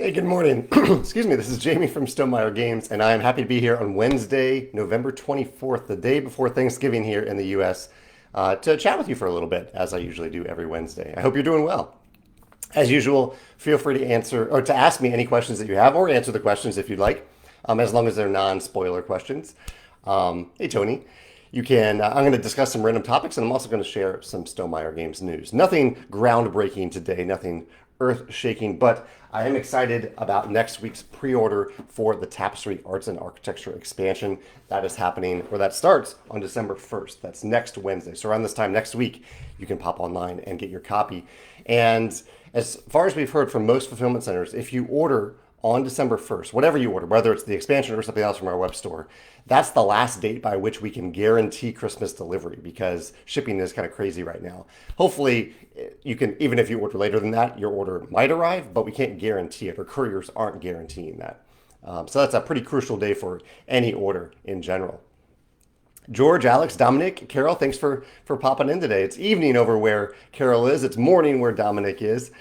Hey, good morning. Excuse me, this is Jamey from Stonemeyer Games, and I am happy to be here on Wednesday, November 24th, the day before Thanksgiving here in the US, to chat with you for a little bit, as I usually do every Wednesday. I hope you're doing well. As usual, feel free to answer or to ask me any questions that you have, or answer the questions if you'd like, as long as they're non-spoiler questions. Hey, Tony. You can. I'm going to discuss some random topics, and I'm also going to share some Stonemeyer Games news. Nothing groundbreaking today, nothing earth-shaking, but I am excited about next week's pre-order for the Tapestry Arts and Architecture expansion. That is happening, or that starts on December 1st. That's next Wednesday. So around this time next week, you can pop online and get your copy. And as far as we've heard from most fulfillment centers, if you order on December 1st, whatever you order, whether it's the expansion or something else from our web store, that's the last date by which we can guarantee Christmas delivery, because shipping is kind of crazy right now. Hopefully, you can, even if you order later than that, your order might arrive, but we can't guarantee it, or couriers aren't guaranteeing that. So that's a pretty crucial day for any order in general. George, Alex, Dominic, Carol, thanks for popping in today. It's evening over where Carol is. It's morning where Dominic is.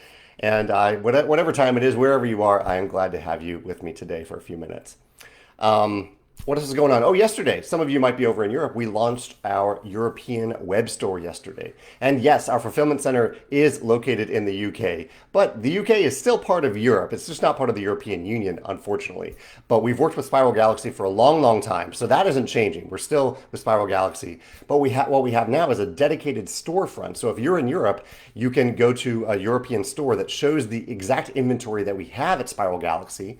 And whatever time it is, wherever you are, I am glad to have you with me today for a few minutes. What else is going on? Oh, yesterday, some of you might be over in Europe. We launched our European web store yesterday. And yes, our fulfillment center is located in the UK, but the UK is still part of Europe. It's just not part of the European Union, unfortunately. But we've worked with Spiral Galaxy for a long, long time, so that isn't changing. We're still with Spiral Galaxy. But what we have now is a dedicated storefront. So if you're in Europe, you can go to a European store that shows the exact inventory that we have at Spiral Galaxy,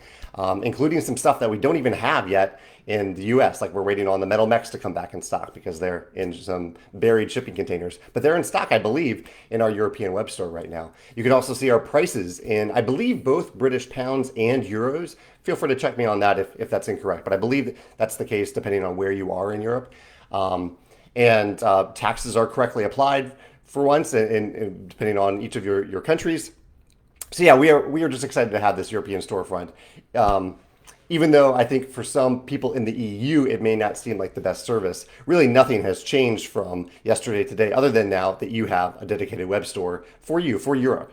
including some stuff that we don't even have yet in the US. Like, we're waiting on the metal mechs to come back in stock because they're in some buried shipping containers. But they're in stock, I believe, in our European web store right now. You can also see our prices in, I believe, both British pounds and euros. Feel free to check me on that if that's incorrect. But I believe that's the case depending on where you are in Europe. And taxes are correctly applied for once, and depending on each of your countries. So yeah, we are just excited to have this European storefront. Even though I think for some people in the EU, it may not seem like the best service, really nothing has changed from yesterday to today, other than now that you have a dedicated web store for you, for Europe,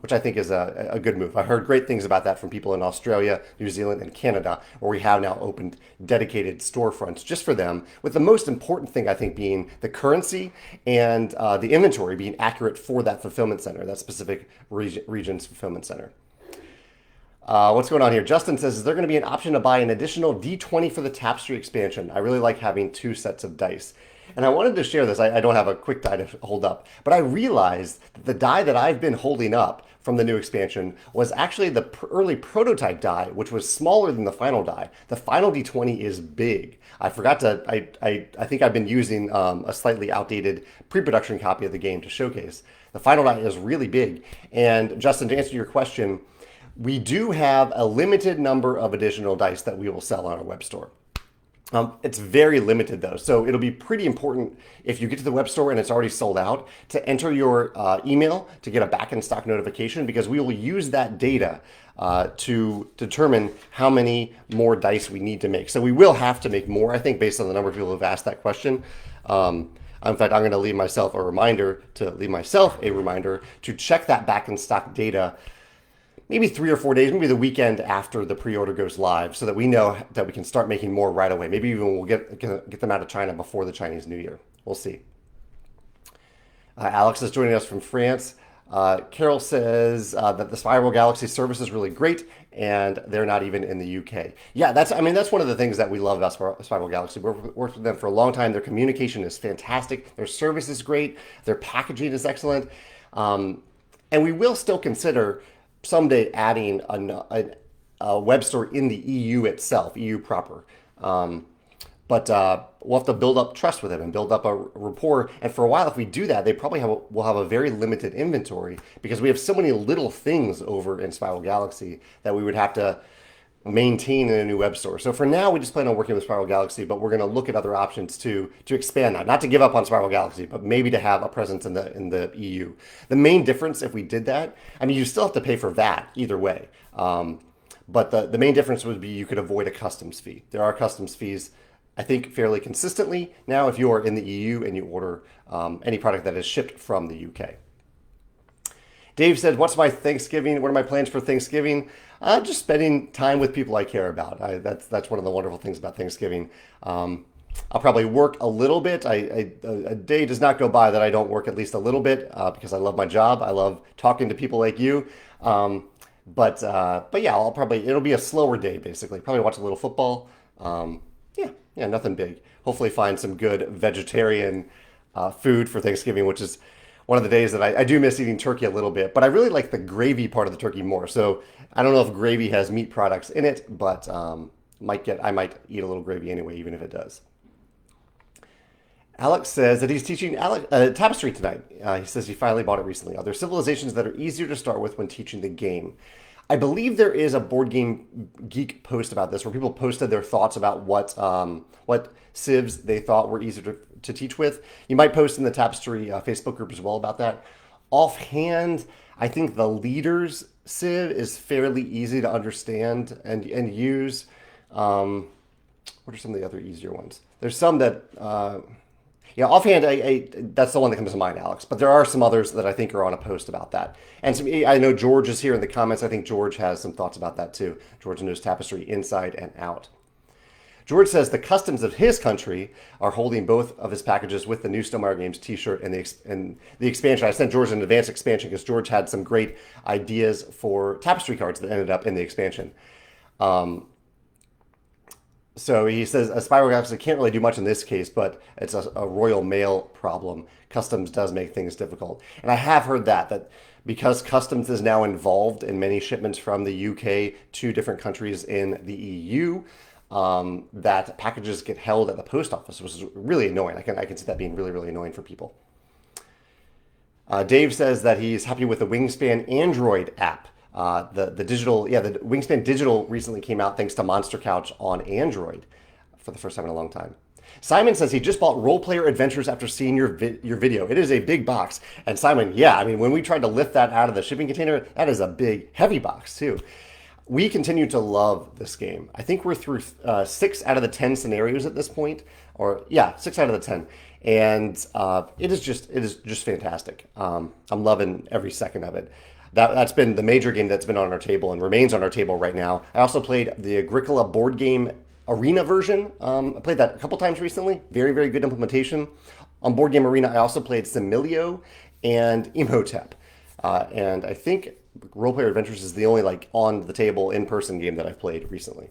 which I think is a good move. I heard great things about that from people in Australia, New Zealand, and Canada, where we have now opened dedicated storefronts just for them, with the most important thing, I think, being the currency and the inventory being accurate for that fulfillment center, that specific region's fulfillment center. What's going on here? Justin says, is there going to be an option to buy an additional D20 for the Tapestry expansion? I really like having two sets of dice. And I wanted to share this. I don't have a quick die to hold up, but I realized that the die that I've been holding up from the new expansion was actually the early prototype die, which was smaller than the final die. The final D20 is big. I forgot to, I think I've been using a slightly outdated pre-production copy of the game to showcase. The final die is really big. And Justin, to answer your question, we do have a limited number of additional dice that we will sell on our web store. It's very limited though, so it'll be pretty important if you get to the web store and it's already sold out to enter your email to get a back in stock notification, because we will use that data to determine how many more dice we need to make. So we will have to make more, I think, based on the number of people who have asked that question. In fact, I'm going to leave myself a reminder to check that back in stock data maybe 3 or 4 days, maybe the weekend after the pre-order goes live, so that we know that we can start making more right away. Maybe even we'll get them out of China before the Chinese New Year. We'll see. Alex is joining us from France. Carol says that the Spiral Galaxy service is really great, and they're not even in the UK. Yeah, that's one of the things that we love about Spiral Galaxy. We've worked with them for a long time. Their communication is fantastic. Their service is great. Their packaging is excellent. And we will still consider someday adding a web store in the EU itself, EU proper. But we'll have to build up trust with them and build up a rapport. And for a while, if we do that, they probably will have a very limited inventory, because we have so many little things over in Spiral Galaxy that we would have to maintain in a new web store. So for now, we just plan on working with Spiral Galaxy, but we're going to look at other options to expand that. Not to give up on Spiral Galaxy, but maybe to have a presence in the EU. The main difference, if we did that, I mean, you still have to pay for that either way. But the main difference would be you could avoid a customs fee. There are customs fees, I think, fairly consistently now if you are in the EU and you order any product that is shipped from the UK. Dave said, "What's my Thanksgiving? What are my plans for Thanksgiving? Just spending time with people I care about. That's one of the wonderful things about Thanksgiving. I'll probably work a little bit. A day does not go by that I don't work at least a little bit because I love my job. I love talking to people like you. But yeah, it'll be a slower day basically. Probably watch a little football. Yeah, nothing big. Hopefully find some good vegetarian food for Thanksgiving, which is one of the days that I do miss eating turkey a little bit. But I really like the gravy part of the turkey more. So I don't know if gravy has meat products in it, but I might eat a little gravy anyway, even if it does. Alex says that he's teaching Tapestry tonight. He says he finally bought it recently. Are there civilizations that are easier to start with when teaching the game? I believe there is a Board Game Geek post about this where people posted their thoughts about what civs they thought were easier to teach with. You might post in the Tapestry Facebook group as well about that. Offhand, I think the Leaders civ is fairly easy to understand and use. What are some of the other easier ones? There's some that... yeah, offhand, that's the one that comes to mind, Alex. But there are some others that I think are on a post about that. And I know George is here in the comments. I think George has some thoughts about that too. George knows Tapestry inside and out. George says the customs of his country are holding both of his packages with the new Stonemaier Games t-shirt and the expansion. I sent George an advanced expansion because George had some great ideas for Tapestry cards that ended up in the expansion. So he says a spiral galaxy can't really do much in this case, but it's a Royal Mail problem. Customs does make things difficult. And I have heard that because customs is now involved in many shipments from the UK to different countries in the EU, that packages get held at the post office, which is really annoying. I can see that being really, really annoying for people. Dave says that he's happy with the Wingspan Android app. The Wingspan Digital recently came out thanks to Monster Couch on Android for the first time in a long time. Simon says he just bought Role Player Adventures after seeing your video. It is a big box. And Simon, yeah, I mean, when we tried to lift that out of the shipping container, that is a big, heavy box too. We continue to love this game. I think we're through 6 out of the 10 scenarios at this point, 6 out of the 10. And it is just fantastic. I'm loving every second of it. That's been the major game that's been on our table and remains on our table right now. I also played the Agricola board game arena version. I played that a couple times recently. Very, very good implementation. On Board Game Arena, I also played Similio and Imhotep. And I think Role Player Adventures is the only on the table in-person game that I've played recently.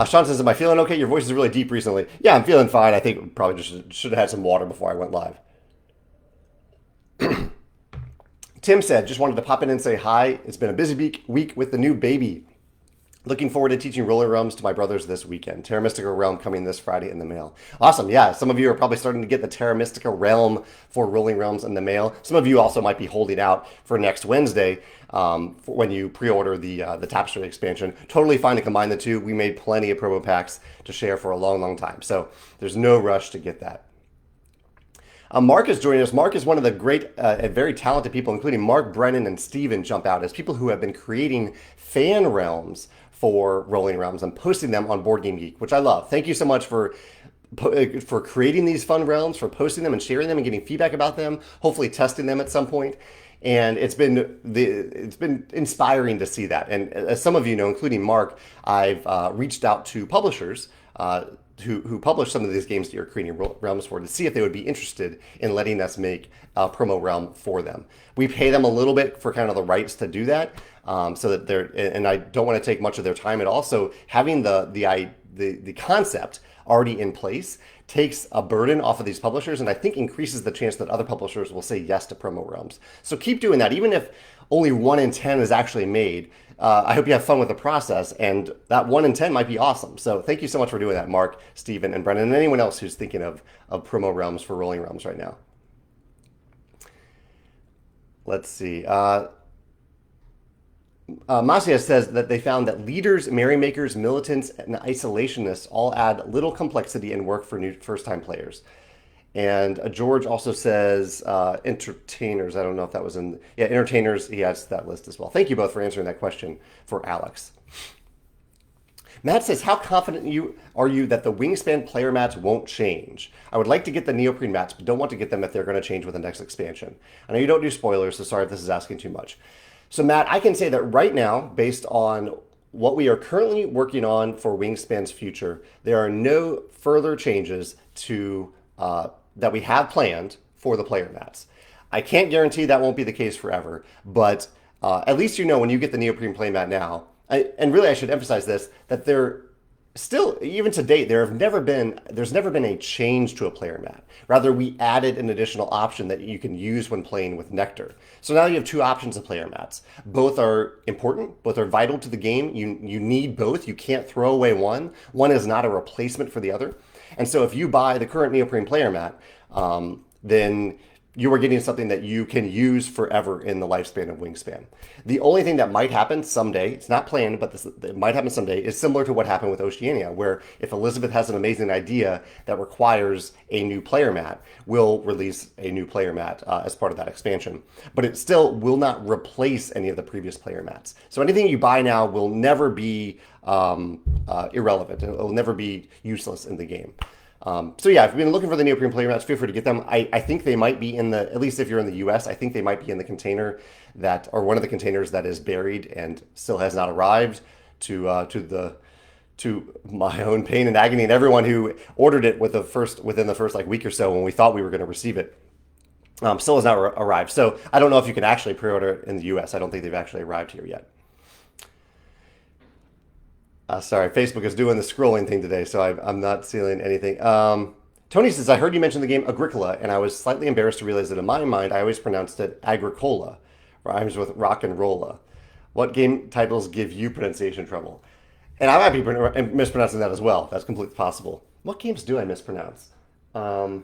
Sean says, am I feeling okay? Your voice is really deep recently. Yeah, I'm feeling fine. I think probably just should have had some water before I went live. Tim said, just wanted to pop in and say hi. It's been a busy week with the new baby. Looking forward to teaching Rolling Realms to my brothers this weekend. Terra Mystica Realm coming this Friday in the mail. Awesome. Yeah, some of you are probably starting to get the Terra Mystica Realm for Rolling Realms in the mail. Some of you also might be holding out for next Wednesday when you pre-order the Tapestry expansion. Totally fine to combine the two. We made plenty of promo packs to share for a long, long time. So there's no rush to get that. Mark is joining us. Mark is one of the great and very talented people, including Mark, Brennan, and Steven jump out as people who have been creating fan realms for Rolling Realms and posting them on Board Game Geek, which I love. Thank you so much for creating these fun realms, for posting them and sharing them and getting feedback about them, hopefully testing them at some point. And it's been inspiring to see that. And as some of you know, including Mark, I've reached out to publishers who publish some of these games that you're creating realms for to see if they would be interested in letting us make a promo realm for them. We pay them a little bit for kind of the rights to do that, so that and I don't want to take much of their time at all. So having the concept already in place takes a burden off of these publishers, and I think increases the chance that other publishers will say yes to promo realms. So keep doing that, even if only 1 in 10 is actually made. I hope you have fun with the process, and that 1 in 10 might be awesome. So thank you so much for doing that, Mark, Stephen, and Brennan, and anyone else who's thinking of promo realms for Rolling Realms right now. Let's see. Masia says that they found that leaders, merrymakers, militants, and isolationists all add little complexity and work for new first-time players. And George also says entertainers. I don't know if that was in... Yeah, entertainers, he adds to that list as well. Thank you both for answering that question for Alex. Matt says, how confident are you that the Wingspan player mats won't change? I would like to get the neoprene mats, but don't want to get them if they're going to change with the next expansion. I know you don't do spoilers, so sorry if this is asking too much. So Matt, I can say that right now, based on what we are currently working on for Wingspan's future, there are no further changes to that we have planned for the player mats. I can't guarantee that won't be the case forever, but at least you know when you get the neoprene playmat now, and really I should emphasize this, that there still, even to date, there's never been a change to a player mat. Rather, we added an additional option that you can use when playing with Nectar. So now you have two options of player mats. Both are important, both are vital to the game. You need both. You can't throw away one. One is not a replacement for the other. And so if you buy the current neoprene player mat, then you are getting something that you can use forever in the lifespan of Wingspan. The only thing that might happen someday, it's not planned, but it might happen someday, is similar to what happened with Oceania, where if Elizabeth has an amazing idea that requires a new player mat, we'll release a new player mat as part of that expansion. But it still will not replace any of the previous player mats. So anything you buy now will never be irrelevant. It will never be useless in the game. So yeah, if you've been looking for the neoprene player mats, feel free to get them. I think they might be in the, at least if you're in the US, I think they might be in the container that, or one of the containers that is buried and still has not arrived to my own pain and agony and everyone who ordered it within the first like week or so when we thought we were going to receive it. Still has not arrived. So I don't know if you can actually pre-order it in the US. I don't think they've actually arrived here yet. Sorry, Facebook is doing the scrolling thing today, so I'm not seeing anything. Tony says, I heard you mention the game Agricola, and I was slightly embarrassed to realize that in my mind, I always pronounced it Agricola, rhymes with rock and rolla. What game titles give you pronunciation trouble? And I might be mispronouncing that as well. That's completely possible. What games do I mispronounce? I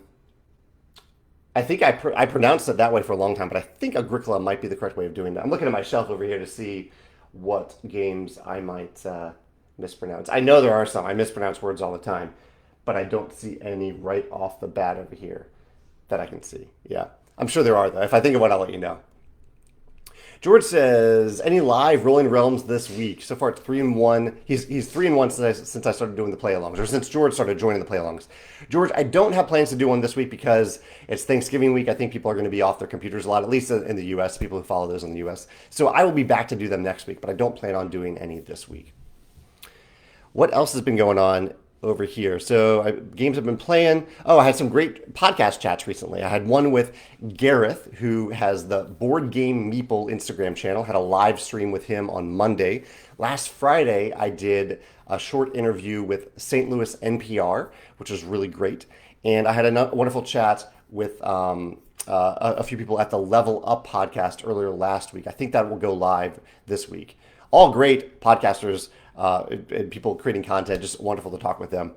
think I pronounced it that way for a long time, but I think Agricola might be the correct way of doing that. I'm looking at my shelf over here to see what games I might mispronounce. I know there are some. I mispronounce words all the time, but I don't see any right off the bat over here that I can see. Yeah, I'm sure there are, though. If I think of one, I'll let you know. George says, any live Rolling Realms this week? So far, it's 3-1. He's 3-1 since I started doing the play-alongs, or since George started joining the play-alongs. George, I don't have plans to do one this week because it's Thanksgiving week. I think people are going to be off their computers a lot, at least in the U.S., people who follow those in the U.S. So I will be back to do them next week, but I don't plan on doing any this week. What else has been going on over here? So games I've been playing. Oh, I had some great podcast chats recently. I had one with Gareth, who has the Board Game Meeple Instagram channel. Had a live stream with him on Monday. Last Friday, I did a short interview with St. Louis NPR, which was really great. And I had a wonderful chat with a few people at the Level Up podcast earlier last week. I think that will go live this week. All great podcasters. And people creating content, just wonderful to talk with them.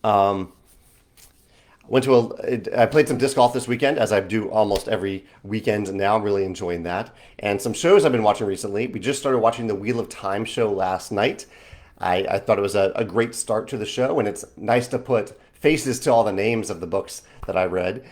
I played some disc golf this weekend, as I do almost every weekend now. I'm really enjoying that. And some shows I've been watching recently. We just started watching the Wheel of Time show last night. I thought it was a great start to the show, and it's nice to put faces to all the names of the books that I read.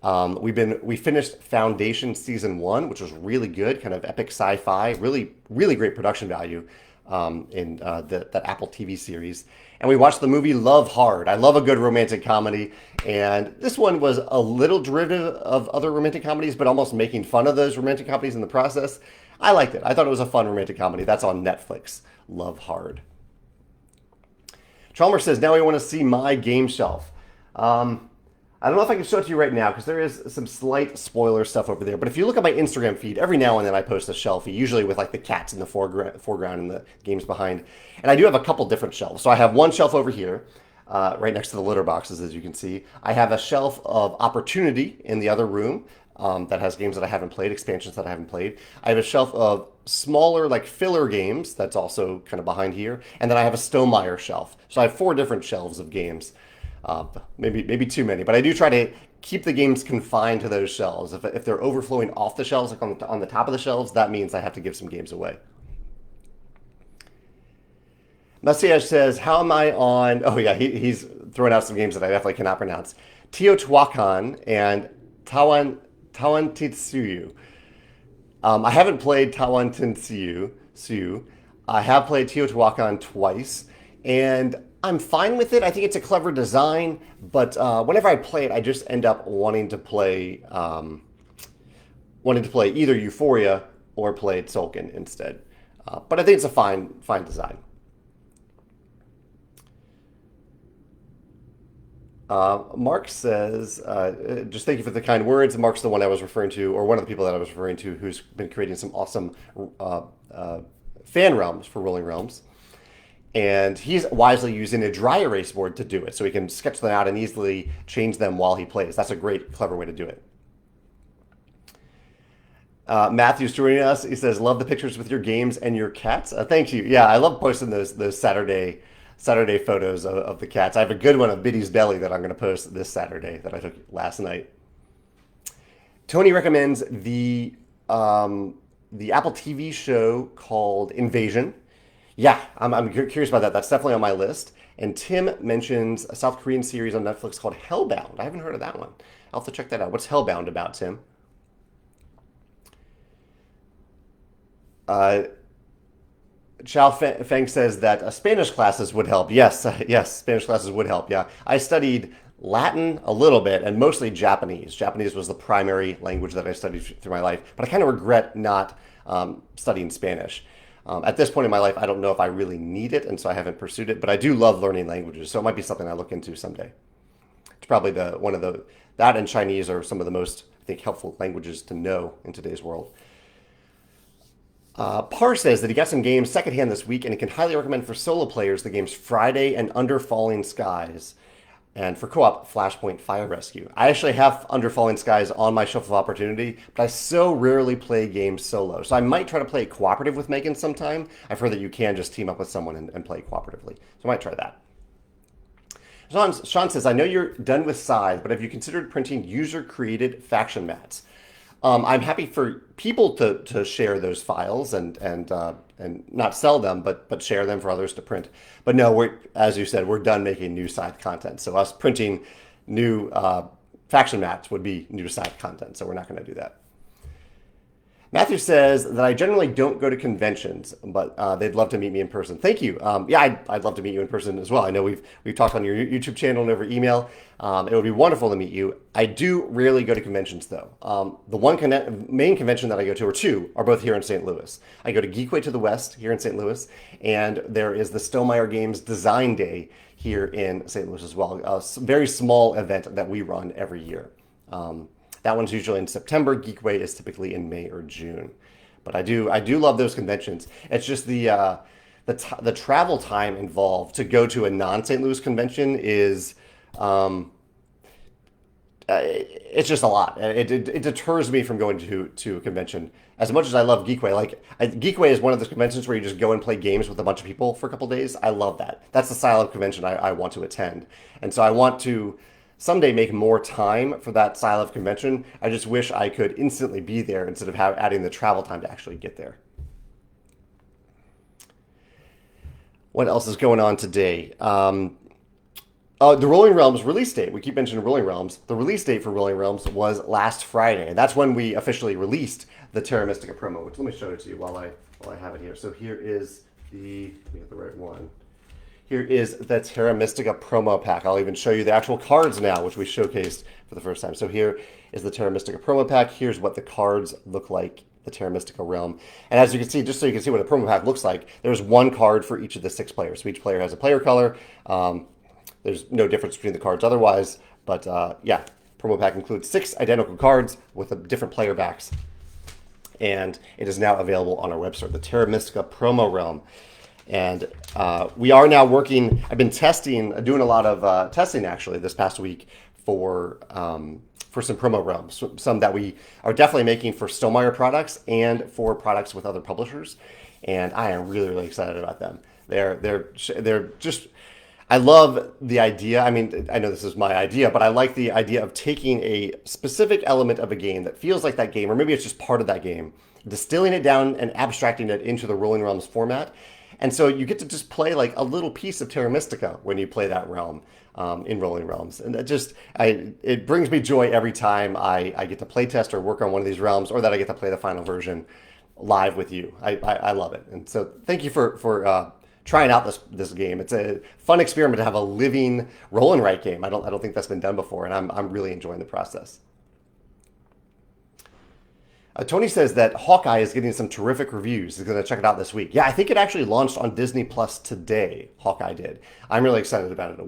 We finished Foundation Season 1, which was really good, kind of epic sci-fi, really, really great production value. In that Apple TV series. And we watched the movie Love Hard. I love a good romantic comedy. And this one was a little derivative of other romantic comedies, but almost making fun of those romantic comedies in the process. I liked it. I thought it was a fun romantic comedy. That's on Netflix. Love Hard. Chalmers says, now we want to see my game shelf. I don't know if I can show it to you right now because there is some slight spoiler stuff over there. But if you look at my Instagram feed, every now and then I post a shelfie, usually with like the cats in the foreground and the games behind. And I do have a couple different shelves. So I have one shelf over here, right next to the litter boxes, as you can see. I have a shelf of Opportunity in the other room that has games that I haven't played, expansions that I haven't played. I have a shelf of smaller, like filler games that's also kind of behind here. And then I have a Stonemaier shelf. So I have 4 different shelves of games. Maybe too many, but I do try to keep the games confined to those shelves. If they're overflowing off the shelves, like on the top of the shelves, that means I have to give some games away. Messiah says, how am I on... Oh yeah, he's throwing out some games that I definitely cannot pronounce. Teotihuacan and Tawantinsuyu. I haven't played Tawantinsuyu. I have played Teotihuacan twice, and I'm fine with it. I think it's a clever design, but whenever I play it, I just end up wanting to play either Euphoria or play Tzolk'in instead. But I think it's a fine design. Mark says, just thank you for the kind words. Mark's the one I was referring to, or one of the people that I was referring to, who's been creating some awesome fan realms for Rolling Realms. And he's wisely using a dry erase board to do it, so he can sketch them out and easily change them while he plays. That's a great, clever way to do it. Matthew's joining us. He says, "Love the pictures with your games and your cats." Thank you. Yeah, I love posting those Saturday photos of the cats. I have a good one of Biddy's belly that I'm going to post this Saturday that I took last night. Tony recommends the Apple TV show called Invasion. Yeah, I'm curious about that. That's definitely on my list. And Tim mentions a South Korean series on Netflix called Hellbound. I haven't heard of that one. I'll have to check that out. What's Hellbound about, Tim? Chao Feng says that Spanish classes would help. Yes, yes, Spanish classes would help. Yeah, I studied Latin a little bit and mostly Japanese. Japanese was the primary language that I studied through my life, but I kind of regret not studying Spanish. At this point in my life, I don't know if I really need it, and so I haven't pursued it. But I do love learning languages, so it might be something I look into someday. It's probably that and Chinese are some of the most, I think, helpful languages to know in today's world. Parr says that he got some games secondhand this week and he can highly recommend for solo players the games Friday and Under Falling Skies. And for co-op, Flashpoint Fire Rescue. I actually have Under Falling Skies on my shelf of opportunity, but I so rarely play games solo. So I might try to play cooperative with Megan sometime. I've heard that you can just team up with someone and play cooperatively. So I might try that. Sean says, I know you're done with Scythe, but have you considered printing user-created faction mats? I'm happy for people to share those files and not sell them, but share them for others to print. But no, as you said, we're done making new Scythe content. So us printing new faction mats would be new Scythe content. So we're not going to do that. Matthew says that I generally don't go to conventions, but they'd love to meet me in person. Thank you. Yeah, I'd love to meet you in person as well. I know we've talked on your YouTube channel and over email. It would be wonderful to meet you. I do rarely go to conventions, though. The main convention that I go to, or two, are both here in St. Louis. I go to Geekway to the West here in St. Louis, and there is the Stonemaier Games Design Day here in St. Louis as well. A very small event that we run every year. That one's usually in September. Geekway is typically in May or June. But I do love those conventions. It's just the travel time involved to go to a non-St. Louis convention is it's just a lot. It deters me from going to a convention. As much as I love Geekway, Geekway is one of those conventions where you just go and play games with a bunch of people for a couple days. I love that. That's the style of convention I want to attend. And so I want to someday make more time for that style of convention. I just wish I could instantly be there instead of adding the travel time to actually get there. What else is going on today? The Rolling Realms release date. We keep mentioning Rolling Realms. The release date for Rolling Realms was last Friday. And that's when we officially released the Terra Mystica promo, which let me show it to you while I have it here. So here is let me get the right one. Here is the Terra Mystica promo pack. I'll even show you the actual cards now, which we showcased for the first time. So here is the Terra Mystica promo pack. Here's what the cards look like, the Terra Mystica realm. And as you can see, just so you can see what a promo pack looks like, there's one card for each of the 6 players. So each player has a player color. There's no difference between the cards otherwise. But yeah, promo pack includes 6 identical cards with different player backs. And it is now available on our website, the Terra Mystica promo realm. And we are now working, I've been doing a lot of testing actually this past week for some promo realms, some that we are definitely making for Stonemaier products and for products with other publishers. And I am really, really excited about them. They're just, I love the idea. I mean, I know this is my idea, but I like the idea of taking a specific element of a game that feels like that game, or maybe it's just part of that game, distilling it down and abstracting it into the Rolling Realms format. And so you get to just play like a little piece of Terra Mystica when you play that realm in Rolling Realms. And it brings me joy every time I get to play test or work on one of these realms, or that I get to play the final version live with you. I love it, and so thank you for trying out this game. It's a fun experiment to have a living roll and write game. I don't think that's been done before, and I'm really enjoying the process. Tony says that Hawkeye is getting some terrific reviews. He's going to check it out this week. Yeah, I think it actually launched on Disney Plus today. Hawkeye did. I'm really excited about it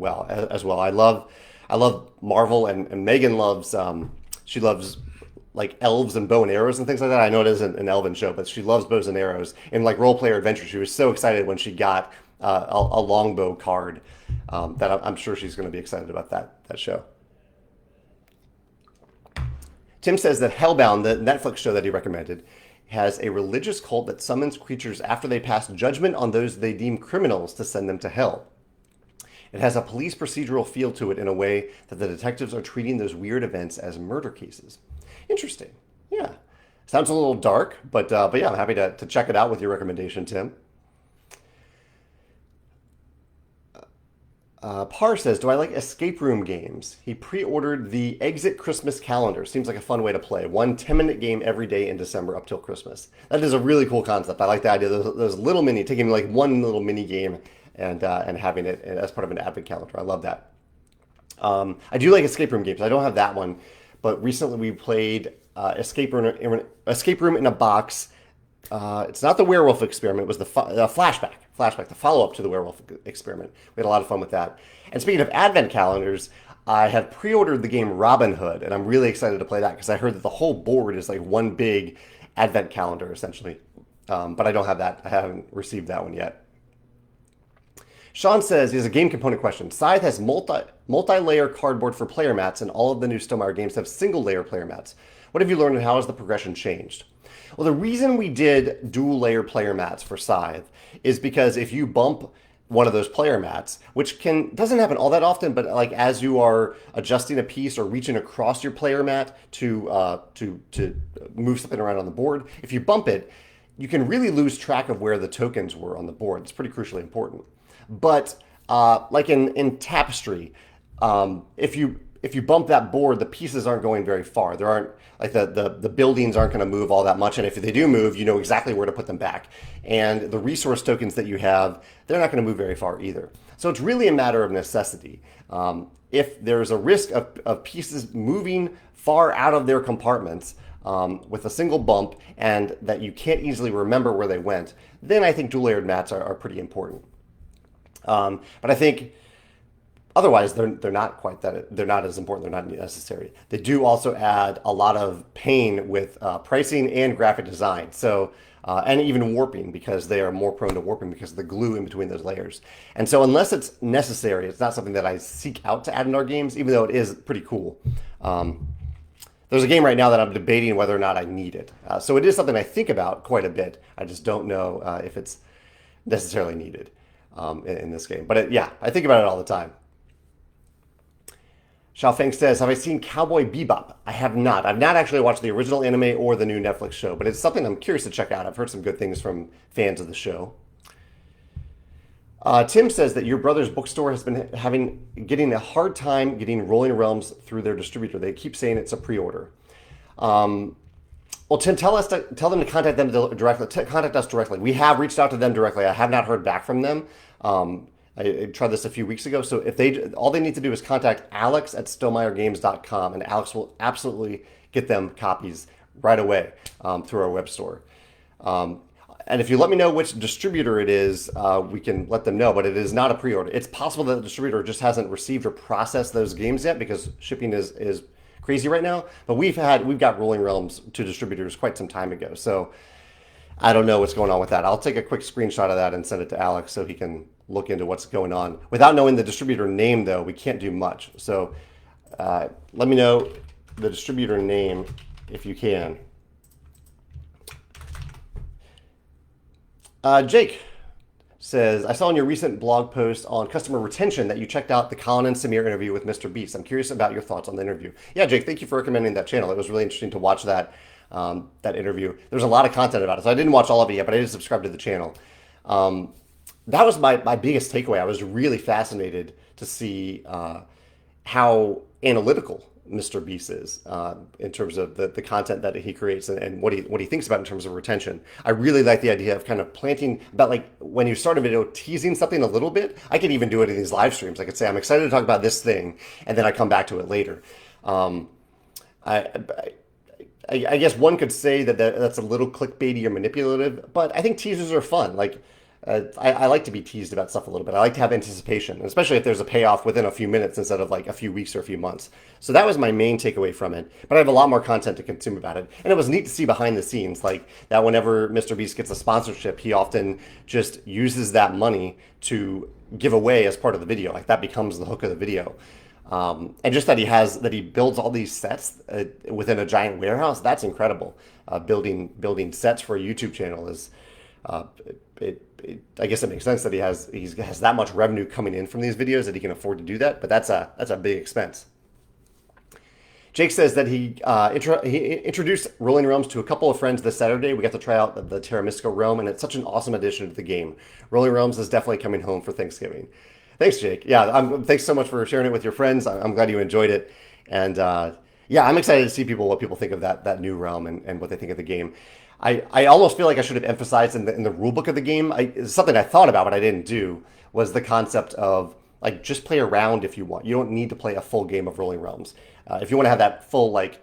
as well. I love Marvel, and Megan loves she loves like elves and bow and arrows and things like that. I know it isn't an elven show, but she loves bows and arrows. And like role player adventure, she was so excited when she got a longbow card that I'm sure she's going to be excited about that show. Tim says that Hellbound, the Netflix show that he recommended, has a religious cult that summons creatures after they pass judgment on those they deem criminals to send them to hell. It has a police procedural feel to it in a way that the detectives are treating those weird events as murder cases. Interesting. Yeah. Sounds a little dark, but yeah, I'm happy to check it out with your recommendation, Tim. Par says, do I like escape room games? He pre-ordered the Exit Christmas Calendar. Seems like a fun way to play. 1 10-minute game every day in December up till Christmas. That is a really cool concept. I like the idea of those little taking like one little mini game and having it as part of an advent calendar. I love that. I do like escape room games. I don't have that one, but recently we played Escape Room in a Box. It's not the werewolf experiment. It was the flashback, the follow-up to the werewolf experiment. We had a lot of fun with that. And speaking of advent calendars, I have pre-ordered the game Robin Hood, and I'm really excited to play that because I heard that the whole board is like one big advent calendar, essentially. But I don't have that. I haven't received that one yet. Sean says, he has a game component question. Scythe has multi-layer cardboard for player mats, and all of the new Stonemaier games have single-layer player mats. What have you learned, and how has the progression changed? Well, the reason we did dual layer player mats for Scythe is because if you bump one of those player mats, which doesn't happen all that often, but like as you are adjusting a piece or reaching across your player mat to move something around on the board, if you bump it, you can really lose track of where the tokens were on the board. It's pretty crucially important. But like in Tapestry, if you bump that board, the pieces aren't going very far. There aren't like the buildings aren't going to move all that much, and if they do move, you know exactly where to put them back. And the resource tokens that you have, they're not going to move very far either. So it's really a matter of necessity. If there's a risk of pieces moving far out of their compartments with a single bump, and that you can't easily remember where they went, then I think dual layered mats are pretty important. But I think otherwise, they're not they're not as important. They're not necessary. They do also add a lot of pain with pricing and graphic design. So, and even warping, because they are more prone to warping because of the glue in between those layers. And so unless it's necessary, it's not something that I seek out to add in our games, even though it is pretty cool. There's a game right now that I'm debating whether or not I need it. So it is something I think about quite a bit. I just don't know if it's necessarily needed in this game. But yeah, I think about it all the time. Xiao Feng says, have I seen Cowboy Bebop? I have not. I've not actually watched the original anime or the new Netflix show, but it's something I'm curious to check out. I've heard some good things from fans of the show. Tim says that your brother's bookstore has been getting a hard time getting Rolling Realms through their distributor. They keep saying it's a pre-order. Well, Tim, tell them to contact them directly. Contact us directly. We have reached out to them directly. I have not heard back from them. I tried this a few weeks ago. So if all they need to do is contact Alex at stonemeiergames.com, and Alex will absolutely get them copies right away through our web store. And if you let me know which distributor it is, we can let them know, but it is not a pre-order. It's possible that the distributor just hasn't received or processed those games yet because shipping is crazy right now. But we've got Rolling Realms to distributors quite some time ago. So I don't know what's going on with that. I'll take a quick screenshot of that and send it to Alex so he can look into what's going on. Without knowing the distributor name, though, we can't do much. So let me know the distributor name if you can. Jake says, I saw in your recent blog post on customer retention that you checked out the Colin and Samir interview with Mr. Beast. I'm curious about your thoughts on the interview. Yeah, Jake, thank you for recommending that channel. It was really interesting to watch that interview. There's a lot of content about it, so I didn't watch all of it yet, but I did subscribe to the channel. That was my biggest takeaway. I was really fascinated to see how analytical Mr. Beast is in terms of the content that he creates and what he thinks about in terms of retention. I really like the idea of kind of planting about like when you start a video teasing something a little bit. I could even do it in these live streams. I could say I'm excited to talk about this thing, and then I come back to it later. Um, I, I guess one could say that's a little clickbaity or manipulative, but I think teasers are fun. Like, I like to be teased about stuff a little bit. I like to have anticipation, especially if there's a payoff within a few minutes instead of like a few weeks or a few months. So that was my main takeaway from it. But I have a lot more content to consume about it. And it was neat to see behind the scenes, like that whenever Mr. Beast gets a sponsorship, he often just uses that money to give away as part of the video. Like that becomes the hook of the video. And just that he builds all these sets within a giant warehouse. That's incredible. Building sets for a YouTube channel is, uh, I guess it makes sense that he has that much revenue coming in from these videos that he can afford to do that. But that's a big expense. Jake says that he introduced Rolling Realms to a couple of friends this Saturday. We got to try out the Terra Mystica Realm, and it's such an awesome addition to the game. Rolling Realms is definitely coming home for Thanksgiving. Thanks, Jake. Yeah, thanks so much for sharing it with your friends. I'm glad you enjoyed it. And yeah, I'm excited to see what people think of that new realm and what they think of the game. I almost feel like I should have emphasized in the rule book of the game, something I thought about but I didn't do, was the concept of like just play around if you want. You don't need to play a full game of Rolling Realms. If you want to have that full like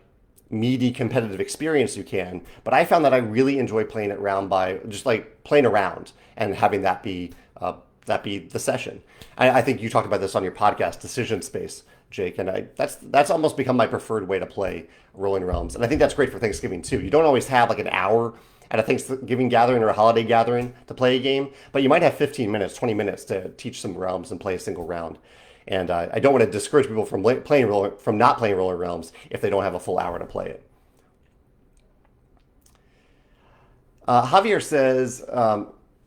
meaty competitive experience, you can. But I found that I really enjoy playing it around by just like playing around and having that be the session. I think you talked about this on your podcast, Decision Space, Jake, and that's almost become my preferred way to play Rolling Realms. And I think that's great for Thanksgiving too. You don't always have like an hour at a Thanksgiving gathering or a holiday gathering to play a game, but you might have 15 minutes, 20 minutes to teach some realms and play a single round. And I don't want to discourage people from not playing Rolling Realms if they don't have a full hour to play it. Javier says,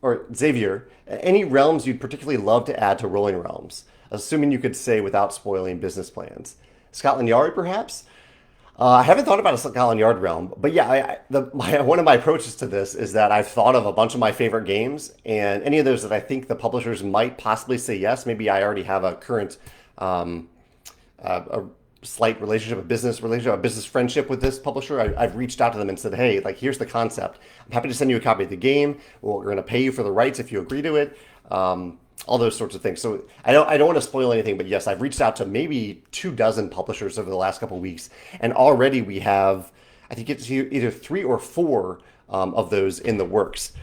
or Xavier, any realms you'd particularly love to add to Rolling Realms, assuming you could say without spoiling business plans. Scotland Yard, perhaps? I haven't thought about a Scotland Yard realm, but yeah, one of my approaches to this is that I've thought of a bunch of my favorite games, and any of those that I think the publishers might possibly say yes. Maybe I already have a current a slight relationship, a business friendship with this publisher. I've reached out to them and said, hey, like here's the concept. I'm happy to send you a copy of the game. We're going to pay you for the rights if you agree to it. All those sorts of things. So I don't want to spoil anything, but yes, I've reached out to maybe 24 publishers over the last couple of weeks, and already we have, I think it's either 3 or 4 of those in the works,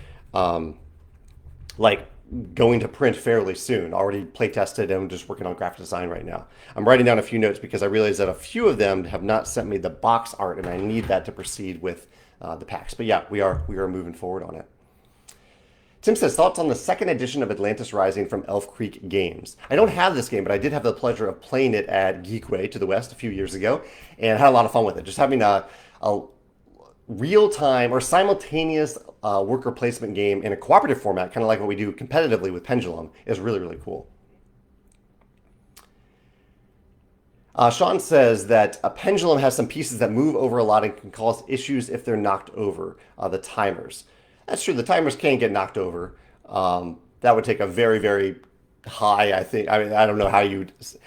like going to print fairly soon. Already play tested and just working on graphic design right now. I'm writing down a few notes because I realize that a few of them have not sent me the box art, and I need that to proceed with the packs. But yeah, we are moving forward on it. Tim says, thoughts on the second edition of Atlantis Rising from Elf Creek Games. I don't have this game, but I did have the pleasure of playing it at Geekway to the West a few years ago and had a lot of fun with it. Just having a real-time or simultaneous worker placement game in a cooperative format, kind of like what we do competitively with Pendulum, is really, really cool. Sean says that a Pendulum has some pieces that move over a lot and can cause issues if they're knocked over, the timers. That's true. The timers can get knocked over. That would take a very, very high, I think. I mean, I don't know how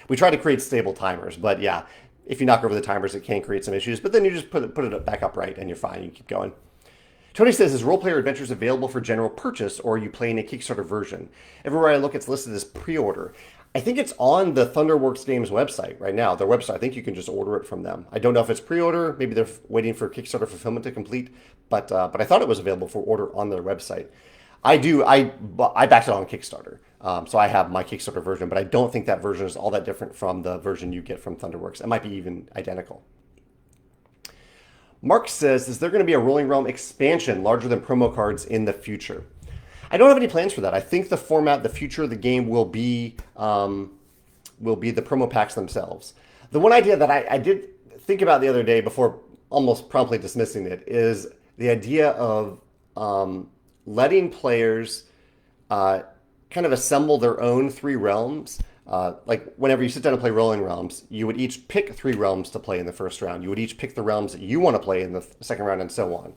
we try to create stable timers, but yeah, if you knock over the timers, it can create some issues. But then you just put it back upright and you're fine. You keep going. Tony says, is Role Player Adventures available for general purchase, or are you playing a Kickstarter version? Everywhere I look, it's listed as pre-order. I think it's on the Thunderworks Games website right now. Their website, I think you can just order it from them. I don't know if it's pre-order. Maybe they're waiting for Kickstarter fulfillment to complete. But I thought it was available for order on their website. I backed it on Kickstarter. So I have my Kickstarter version, but I don't think that version is all that different from the version you get from Thunderworks. It might be even identical. Mark says, is there going to be a Rolling Realm expansion larger than promo cards in the future? I don't have any plans for that. I think the future of the game will be the promo packs themselves. The one idea that I did think about the other day before almost promptly dismissing it is the idea of letting players kind of assemble their own 3 realms. Like whenever you sit down and play Rolling Realms, you would each pick 3 realms to play in the first round. You would each pick the realms that you want to play in the second round and so on,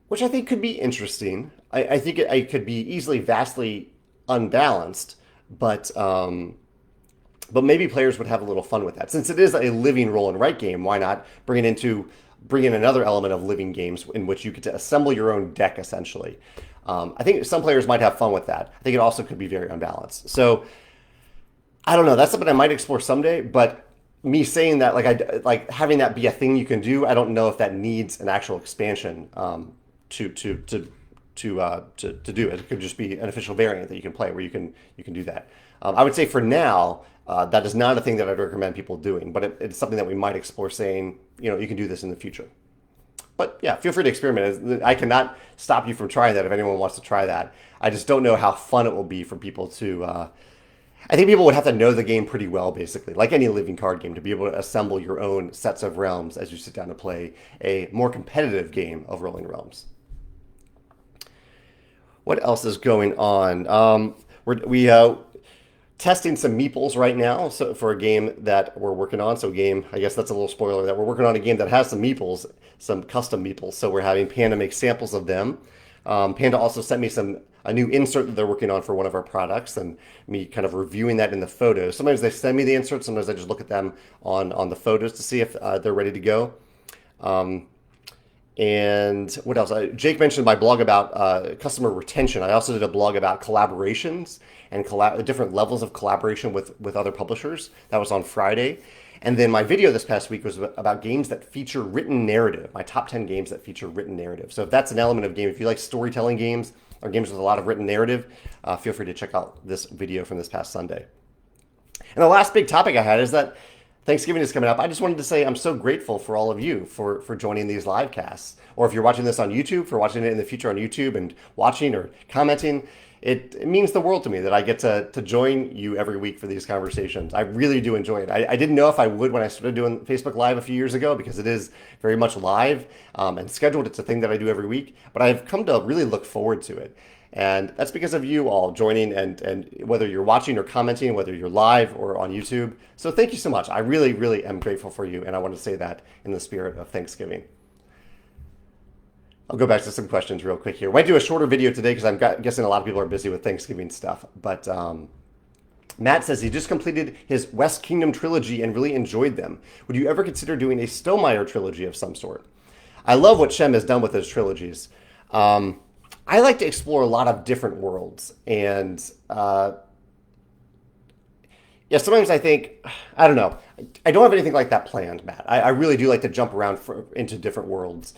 which I think could be interesting. I think it could be easily vastly unbalanced, but But maybe players would have a little fun with that. Since it is a living roll and write game, why not bring in another element of living games in which you get to assemble your own deck essentially. I think some players might have fun with that. I think it also could be very unbalanced. So I don't know. That's something I might explore someday. But me saying that, like having that be a thing you can do, I don't know if that needs an actual expansion to to to to do it. It could just be an official variant that you can play where you can do that. I would say for now, that is not a thing that I'd recommend people doing, but it's something that we might explore saying, you can do this in the future. But yeah, feel free to experiment. I cannot stop you from trying that if anyone wants to try that. I just don't know how fun it will be for people to. I think people would have to know the game pretty well, basically, like any living card game, to be able to assemble your own sets of realms as you sit down to play a more competitive game of Rolling Realms. What else is going on? We testing some meeples right now, so for a game that we're working on. So game, I guess that's a little spoiler, that we're working on a game that has some meeples, some custom meeples. So we're having Panda make samples of them. Panda also sent me a new insert that they're working on for one of our products, and me kind of reviewing that in the photos. Sometimes they send me the inserts, sometimes I just look at them on the photos to see if they're ready to go. And what else? Jake mentioned my blog about customer retention. I also did a blog about collaborations and different levels of collaboration with other publishers. That was on Friday. And then my video this past week was about games that feature written narrative, my top 10 games that feature written narrative. So if that's an element of game, if you like storytelling games or games with a lot of written narrative, feel free to check out this video from this past Sunday. And the last big topic I had is that Thanksgiving is coming up. I just wanted to say I'm so grateful for all of you for joining these live casts. Or if you're watching this on YouTube, for watching it in the future on YouTube and watching or commenting. It means the world to me that I get to join you every week for these conversations. I really do enjoy it. I didn't know if I would when I started doing Facebook Live a few years ago, because it is very much live and scheduled. It's a thing that I do every week. But I've come to really look forward to it. And that's because of you all joining, and whether you're watching or commenting, whether you're live or on YouTube. So thank you so much. I really, really am grateful for you. And I want to say that in the spirit of Thanksgiving. I'll go back to some questions real quick here. Might do a shorter video today because I'm guessing a lot of people are busy with Thanksgiving stuff. But Matt says he just completed his West Kingdom trilogy and really enjoyed them. Would you ever consider doing a Stonemaier trilogy of some sort? I love what Shem has done with those trilogies. I like to explore a lot of different worlds. And yeah, sometimes I think, I don't know. I don't have anything like that planned, Matt. I really do like to jump around into different worlds.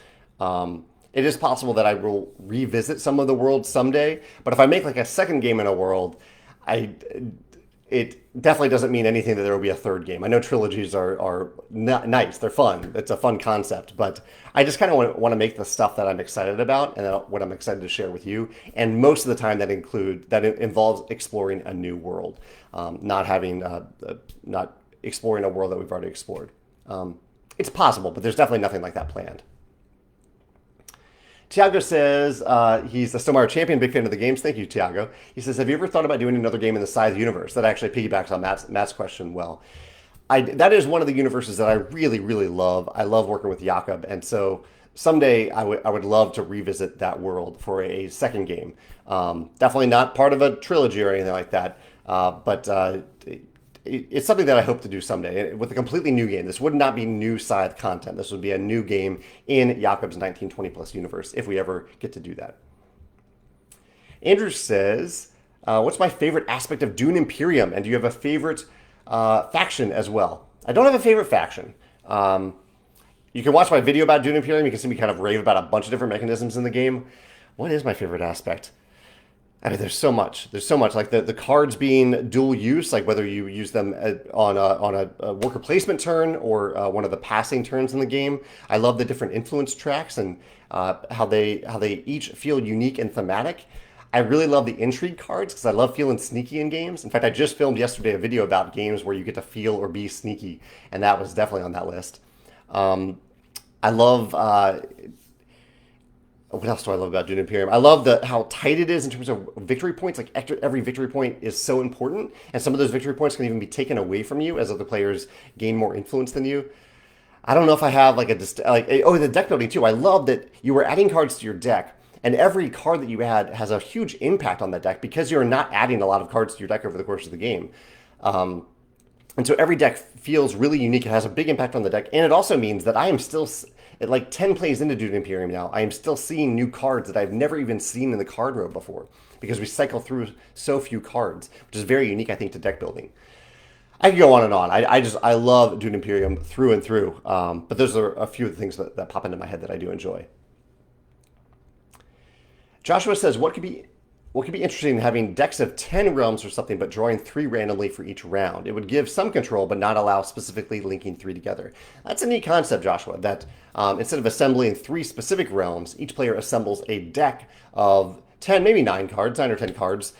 It is possible that I will revisit some of the worlds someday, but if I make like a second game in a world, it definitely doesn't mean anything that there will be a third game. I know trilogies are nice, they're fun, it's a fun concept, but I just kind of want to make the stuff that I'm excited about and what I'm excited to share with you. And most of the time that involves exploring a new world, not exploring a world that we've already explored. It's possible, but there's definitely nothing like that planned. Tiago says he's a Stonemaier champion, big fan of the games. Thank you, Tiago. He says, have you ever thought about doing another game in the Scythe universe? That actually piggybacks on Matt's question well. That is one of the universes that I really, really love. I love working with Jakob, and so someday I would love to revisit that world for a second game. Definitely not part of a trilogy or anything like that, but it's something that I hope to do someday with a completely new game. This would not be new Scythe content. This would be a new game in Jakob's 1920 plus universe if we ever get to do that. Andrew says, what's my favorite aspect of Dune Imperium? And do you have a favorite faction as well? I don't have a favorite faction. You can watch my video about Dune Imperium. You can see me kind of rave about a bunch of different mechanisms in the game. What is my favorite aspect? I mean, there's so much. There's so much. Like the cards being dual use, like whether you use them on a worker placement turn or one of the passing turns in the game. I love the different influence tracks and how they each feel unique and thematic. I really love the intrigue cards because I love feeling sneaky in games. In fact, I just filmed yesterday a video about games where you get to feel or be sneaky, and that was definitely on that list. I love... what else do I love about Dune Imperium? I love how tight it is in terms of victory points. Like every victory point is so important, and some of those victory points can even be taken away from you as other players gain more influence than you. I don't know if I have the deck building too. I love that you were adding cards to your deck, and every card that you add has a huge impact on that deck because you're not adding a lot of cards to your deck over the course of the game. And so every deck feels really unique. It has a big impact on the deck. And it also means that I am still, at like 10 plays into Dune Imperium now, I am still seeing new cards that I've never even seen in the card row before because we cycle through so few cards, which is very unique, I think, to deck building. I could go on and on. I love Dune Imperium through and through. But those are a few of the things that pop into my head that I do enjoy. Joshua says, what could be interesting in having decks of 10 realms or something, but drawing 3 randomly for each round? It would give some control, but not allow specifically linking 3 together. That's a neat concept, Joshua, that instead of assembling 3 specific realms, each player assembles a deck of 10, maybe 9 cards, 9 or 10 cards,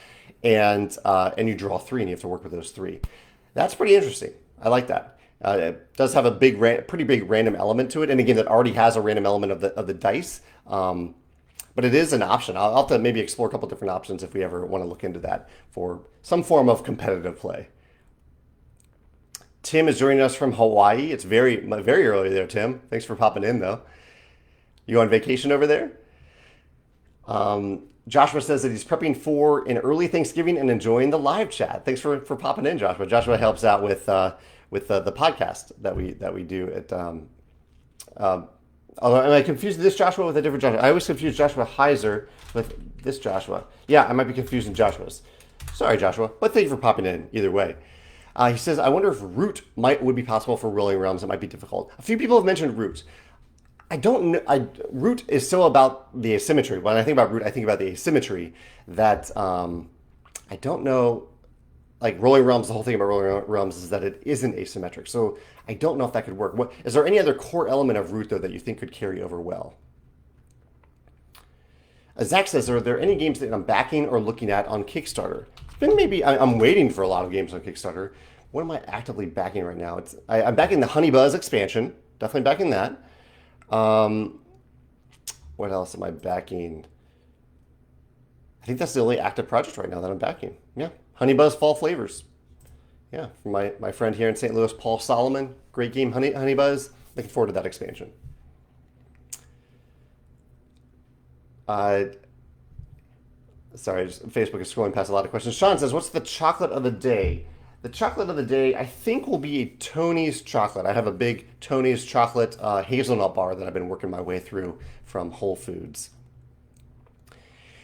and you draw 3, and you have to work with those 3. That's pretty interesting. I like that. It does have a pretty big random element to it, and again, that already has a random element of the dice. But it is an option. I'll have to maybe explore a couple different options if we ever want to look into that for some form of competitive play. Tim is joining us from Hawaii. It's very early there, Tim. Thanks for popping in, though. You on vacation over there? Joshua says that he's prepping for an early Thanksgiving and enjoying the live chat. Thanks for popping in, Joshua. Joshua helps out with the podcast that we do at. Although, am I confusing this Joshua with a different Joshua? I always confuse Joshua Heiser with this Joshua. Yeah, I might be confusing Joshua's. Sorry, Joshua, but thank you for popping in either way. He says, I wonder if root would be possible for rolling realms. It might be difficult. A few people have mentioned root. I don't know. Root is so about the asymmetry. When I think about root, I think about the asymmetry that I don't know. Like rolling realms, the whole thing about rolling realms is that it isn't asymmetric. So I don't know if that could work. Is there any other core element of root, though, that you think could carry over well? Zach says, are there any games that I'm backing or looking at on Kickstarter? It's been I'm waiting for a lot of games on Kickstarter. What am I actively backing right now? I'm backing the Honey Buzz expansion. Definitely backing that. What else am I backing? I think that's the only active project right now that I'm backing. Yeah. Honey Buzz Fall Flavors. Yeah, from my friend here in St. Louis, Paul Solomon. Great game, Honey Buzz. Looking forward to that expansion. Sorry, Facebook is scrolling past a lot of questions. Sean says, what's the chocolate of the day? The chocolate of the day, I think, will be a Tony's chocolate. I have a big Tony's chocolate hazelnut bar that I've been working my way through from Whole Foods.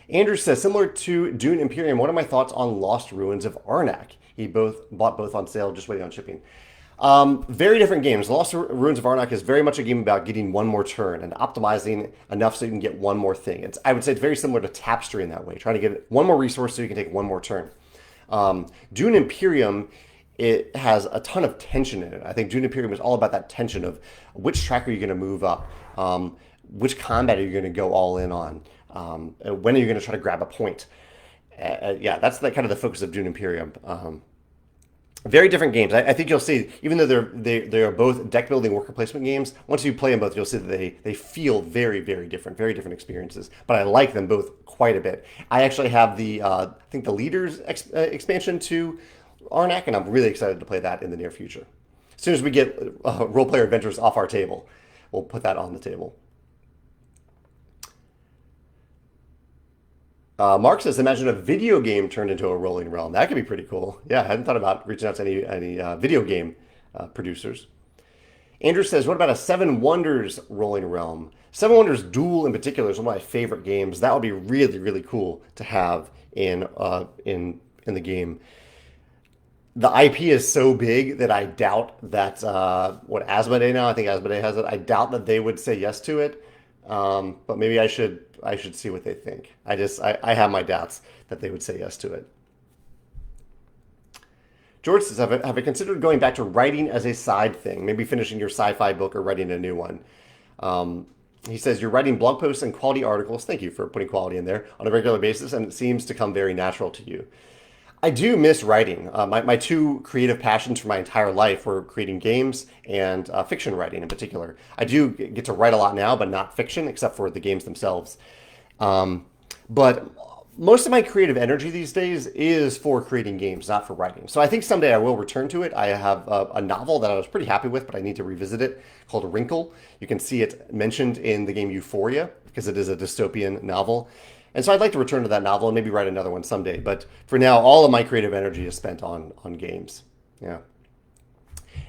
Andrew says, similar to Dune Imperium, what are my thoughts on Lost Ruins of Arnak? He bought both on sale, just waiting on shipping. Very different games. Lost Ruins of Arnak is very much a game about getting one more turn and optimizing enough so you can get one more thing. I would say it's very similar to Tapestry in that way, trying to get one more resource so you can take one more turn. Dune Imperium, it has a ton of tension in it. I think Dune Imperium is all about that tension of which track are you going to move up, which combat are you going to go all in on, when are you going to try to grab a point. Yeah, that's kind of the focus of Dune Imperium. Very different games. I think you'll see, even though they are both deck building worker placement games, once you play them both, you'll see that they feel very, very different experiences. But I like them both quite a bit. I actually have I think the Leaders expansion to Arnak, and I'm really excited to play that in the near future. As soon as we get Role Player Adventures off our table, we'll put that on the table. Mark says, imagine a video game turned into a rolling realm. That could be pretty cool. Yeah, I hadn't thought about reaching out to any video game producers. Andrew says, what about a Seven Wonders rolling realm? Seven Wonders Duel in particular is one of my favorite games. That would be really, really cool to have in the game. The IP is so big that I doubt that, Asmodee now? I think Asmodee has it. I doubt that they would say yes to it. But maybe I should see what they think. I have my doubts that they would say yes to it. George says, have I considered going back to writing as a side thing? Maybe finishing your sci-fi book or writing a new one. He says, you're writing blog posts and quality articles. Thank you for putting quality in there on a regular basis, and it seems to come very natural to you. I do miss writing. My two creative passions for my entire life were creating games and fiction writing in particular. I do get to write a lot now, but not fiction, except for the games themselves. But most of my creative energy these days is for creating games, not for writing. So I think someday I will return to it. I have a novel that I was pretty happy with, but I need to revisit it, called Wrinkle. You can see it mentioned in the game Euphoria, because it is a dystopian novel. And so I'd like to return to that novel and maybe write another one someday. But for now, all of my creative energy is spent on games. Yeah.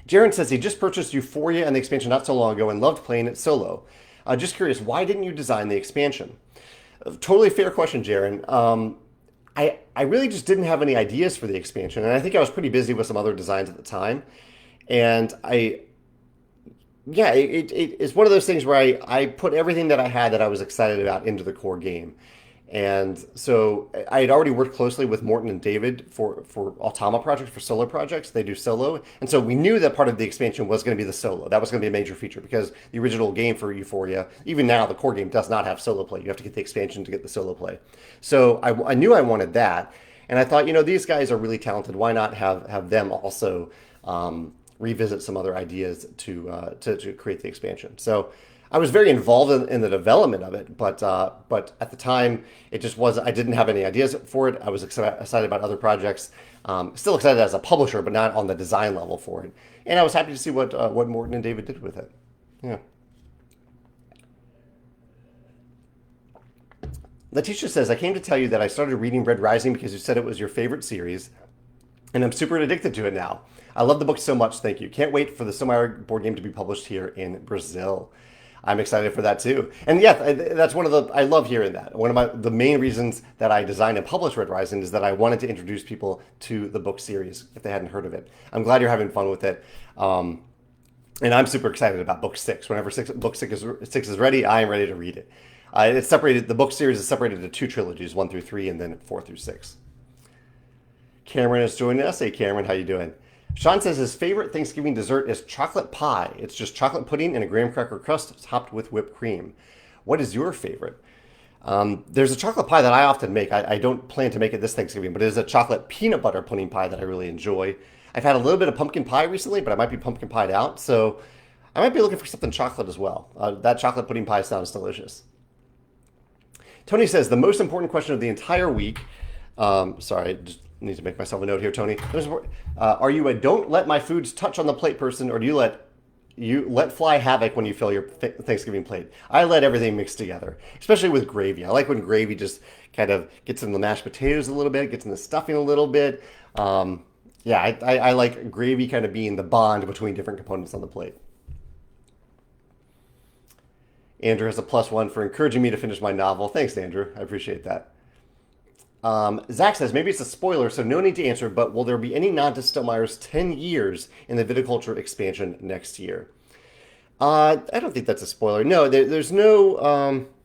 Jaron says he just purchased Euphoria and the expansion not so long ago and loved playing it solo. Just curious, why didn't you design the expansion? Totally fair question, Jaron. I really just didn't have any ideas for the expansion, and I think I was pretty busy with some other designs at the time. And yeah, it's one of those things where I put everything that I had that I was excited about into the core game. And so I had already worked closely with Morton and David for Automa projects, for solo projects. They do solo. And so we knew that part of the expansion was going to be the solo. That was going to be a major feature because the original game for Euphoria, even now, the core game does not have solo play. You have to get the expansion to get the solo play. So I knew I wanted that. And I thought, these guys are really talented. Why not have them also revisit some other ideas to create the expansion? So I was very involved in the development of it, but at the time it just was. I didn't have any ideas for it. I was excited about other projects. Still excited as a publisher, but not on the design level for it. And I was happy to see what Morton and David did with it. Yeah. Letitia says, I came to tell you that I started reading Red Rising because you said it was your favorite series, and I'm super addicted to it now. I love the book so much, thank you. Can't wait for the Stonemaier board game to be published here in Brazil. I'm excited for that too. And yeah, that's I love hearing that. One of the main reasons that I designed and published Red Rising is that I wanted to introduce people to the book series if they hadn't heard of it. I'm glad you're having fun with it. And I'm super excited about book 6. Whenever book 6 is ready, I am ready to read it. It's separated. The book series is separated into 2 trilogies, 1 through 3, and then 4 through 6. Cameron is joining us. Hey, Cameron, how you doing? Sean says his favorite Thanksgiving dessert is chocolate pie. It's just chocolate pudding and a graham cracker crust topped with whipped cream. What is your favorite? There's a chocolate pie that I often make. I don't plan to make it this Thanksgiving, but it is a chocolate peanut butter pudding pie that I really enjoy. I've had a little bit of pumpkin pie recently, but I might be pumpkin pied out, so I might be looking for something chocolate as well. That chocolate pudding pie sounds delicious. Tony says the most important question of the entire week. Sorry, just need to make myself a note here, Tony. Are you a don't let my foods touch on the plate person, or do you let fly havoc when you fill your Thanksgiving plate? I let everything mix together, especially with gravy. I like when gravy just kind of gets in the mashed potatoes a little bit, gets in the stuffing a little bit. I like gravy kind of being the bond between different components on the plate. Andrew has a +1 for encouraging me to finish my novel. Thanks, Andrew. I appreciate that. Zach says, maybe it's a spoiler, so no need to answer, but will there be any nod to Stonemeier's 10 years in the viticulture expansion next year? I don't think that's a spoiler. No, there's no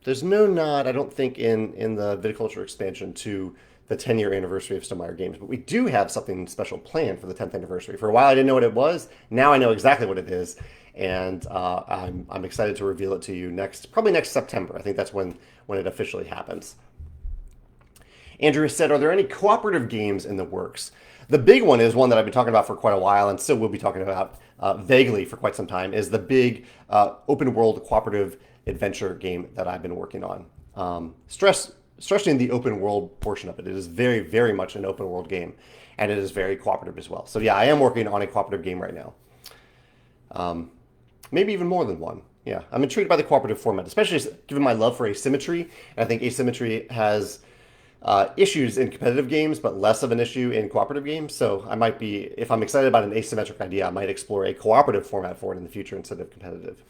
nod, I don't think, in the viticulture expansion to the 10-year anniversary of Stonemaier Games, but we do have something special planned for the 10th anniversary. For a while, I didn't know what it was. Now I know exactly what it is, and I'm excited to reveal it to you probably next September. I think that's when it officially happens. Andrew said, are there any cooperative games in the works? The big one is one that I've been talking about for quite a while and still will be talking about vaguely for quite some time, is the big open world cooperative adventure game that I've been working on. Stressing the open world portion of it. It is very, very much an open world game, and it is very cooperative as well. So yeah, I am working on a cooperative game right now. Maybe even more than one. Yeah, I'm intrigued by the cooperative format, especially given my love for asymmetry. And I think asymmetry has issues in competitive games, but less of an issue in cooperative games. So I might be, if I'm excited about an asymmetric idea, I might explore a cooperative format for it in the future instead of competitive.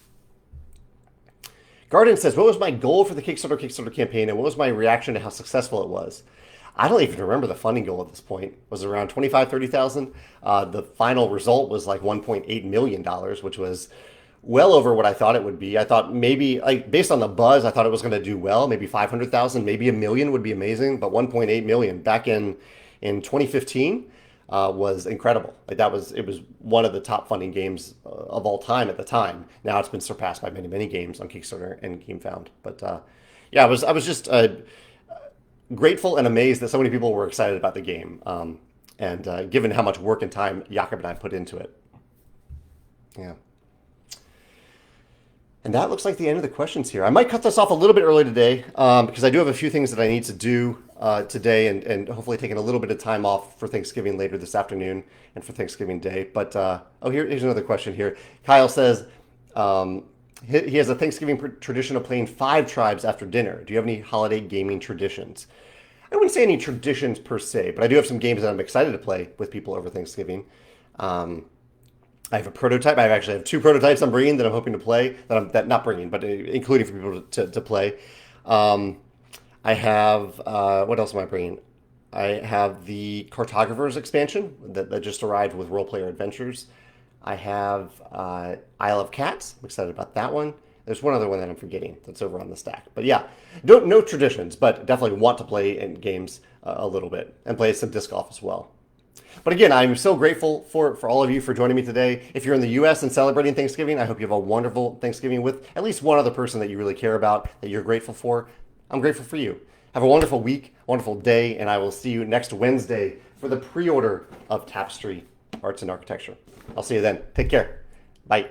Garden says, what was my goal for the Kickstarter campaign, and what was my reaction to how successful it was? I don't even remember the funding goal at this point. Was it around 25, 30,000? The final result was like $1.8 million, which was well over what I thought it would be. I thought maybe, based on the buzz, I thought it was going to do well. Maybe 500,000, maybe $1 million would be amazing. But 1.8 million back in 2015 was incredible. It was one of the top funding games of all time at the time. Now it's been surpassed by many, many games on Kickstarter and GameFound. But I was just grateful and amazed that so many people were excited about the game. And given how much work and time Jakob and I put into it. Yeah. And that looks like the end of the questions here. I might cut this off a little bit early today because I do have a few things that I need to do today and hopefully taking a little bit of time off for Thanksgiving later this afternoon and for Thanksgiving Day. But here's another question here. Kyle says he has a Thanksgiving tradition of playing 5 tribes after dinner. Do you have any holiday gaming traditions? I wouldn't say any traditions per se, but I do have some games that I'm excited to play with people over Thanksgiving. I have a prototype. I actually have two prototypes I'm bringing that I'm hoping to play. That not bringing, but including for people to play. Um, I have what else am I bringing? I have the Cartographers expansion that just arrived with Role Player Adventures. I have Isle of Cats. I'm excited about that one. There's one other one that I'm forgetting that's over on the stack. But yeah, no traditions, but definitely want to play in games a little bit and play some disc golf as well. But again, I'm so grateful for all of you for joining me today. If you're in the US and celebrating Thanksgiving, I hope you have a wonderful Thanksgiving with at least one other person that you really care about, that you're grateful for. I'm grateful for you. Have a wonderful week, wonderful day, and I will see you next Wednesday for the pre-order of Tapestry Arts and Architecture. I'll see you then. Take care. Bye.